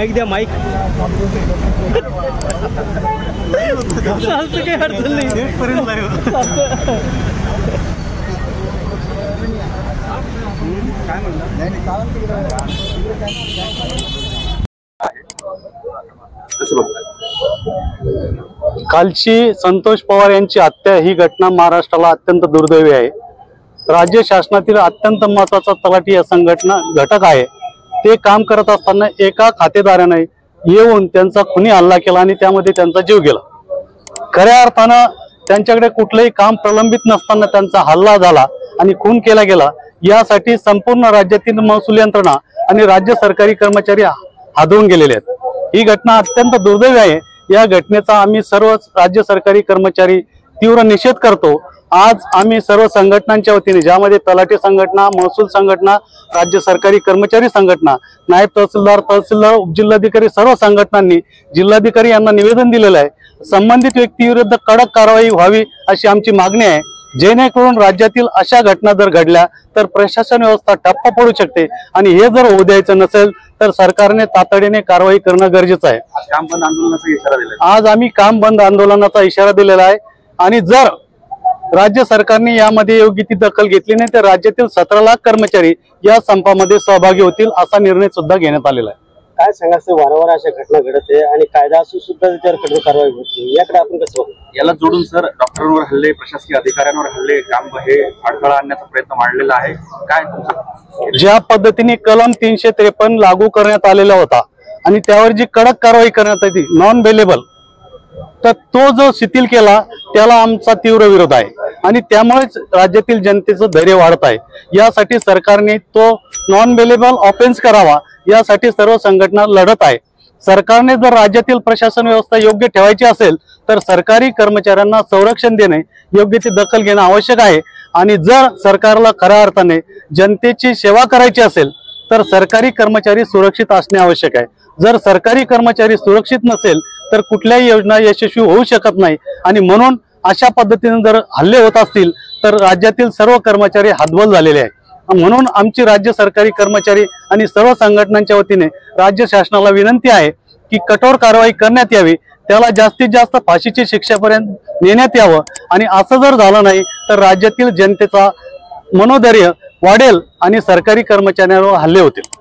Mic द्या mic चालतं काही अडचण नाही कालची संतोष पवार यांची हत्या ही घटना महाराष्ट्राला अत्यंत दुर्दैवी आहे। राज्य शासनातील अत्यंत महत्त्वाचा तलाठी या संघटना घटक आहे। ते काम करत असताना एका खातेदाराने येऊन त्यांचा खुनी हल्ला केला आणि त्यामध्ये त्यांचा जीव गेला। खऱ्या अर्थानं त्यांच्याकडे कुठलेही काम प्रलंबित नसताना त्यांचा हल्ला झाला आणि खून केला गेला। यासाठी संपूर्ण राज्यातील महसूल यंत्रणा आणि राज्य सरकारी कर्मचारी हादरून गेलेले आहेत। ही घटना अत्यंत दुर्दैवी आहे। या घटनेचा आम्ही सर्व राज्य सरकारी कर्मचारी तीव्र निषेध करतो। आज आम्ही सर्व संघटनांच्या वतीने, ज्यामध्ये तलाठी संघटना, महसूल संघटना, राज्य सरकारी कर्मचारी संघटना, नायब तहसीलदार, उपजिल्हाधिकारी सर्व संघटनांनी जिल्हाधिकारी यांना निवेदन दिलेलं आहे। संबंधित व्यक्तीविरुद्ध कडक कारवाई व्हावी अशी आमची मागणी आहे, जेणेकरून राज्यातील अशा घटना जर घडल्या तर प्रशासन व्यवस्था ठप्प पडू शकते आणि हे जर होऊ द्यायचं नसेल तर सरकारने तातडीने कारवाई करणं गरजेचं आहे। काम बंद आंदोलनाचा इशारा दिला आज आम्ही काम बंद आंदोलनाचा इशारा दिलेला आहे आणि जर राज्य सरकारने यामध्ये योग्य ती दखल घेतली नाही तर राज्यातील 17 लाख कर्मचारी या संपामध्ये सहभागी होतील असा निर्णय सुद्धा घेण्यात आलेला आहे। काय सांगायचं, वारंवार अशा घटना घडत आहे आणि कायदा असून सुद्धा त्याच्यावर कठोर कारवाई होत नाही, याकडे आपण कसं बघतो? याला जोडून सर, डॉक्टरांवर हल्ले, प्रशासकीय अधिकाऱ्यांवर हल्ले, काम हे अडथळा आणण्याचा प्रयत्न मांडलेला आहे। काय तुमचं? ज्या पद्धतीने कलम 353 लागू करण्यात आलेला होता आणि त्यावर जी कडक कारवाई करण्यात आली नॉन बेलेबल, तर तो जो शिथिल केला त्याला आमचा तीव्र विरोध आहे आणि त्यामुळेच राज्यातील जनतेचं धैर्य वाढत आहे। यासाठी सरकारने तो नॉन बेलेबल ऑफेन्स करावा यासाठी सर्व संघटना लढत आहे। सरकारने जर राज्यातील प्रशासन व्यवस्था योग्य ठेवायची असेल तर सरकारी कर्मचाऱ्यांना संरक्षण देणे, योग्य ती दखल घेणं आवश्यक आहे आणि जर सरकारला खऱ्या अर्थाने जनतेची सेवा करायची असेल तर सरकारी कर्मचारी सुरक्षित असणे आवश्यक आहे। जर सरकारी कर्मचारी सुरक्षित नसेल तर कुठल्याही योजना यशस्वी होऊ शकत नाही आणि म्हणून अशा पद्धतीने जर हल्ले होत असतील तर राज्यातील सर्व कर्मचारी हतबल झालेले आहेत। म्हणून आमची राज्य सरकारी कर्मचारी आणि सर्व संघटनांच्या वतीने राज्य शासनाला विनंती आहे की कठोर कारवाई करण्यात यावी, त्याला जास्तीत जास्त फाशीची शिक्षेपर्यंत नेण्यात यावं आणि असं जर झालं नाही तर राज्यातील जनतेचा मनोधैर्य वाढेल आणि सरकारी कर्मचाऱ्यांवर हल्ले होतील।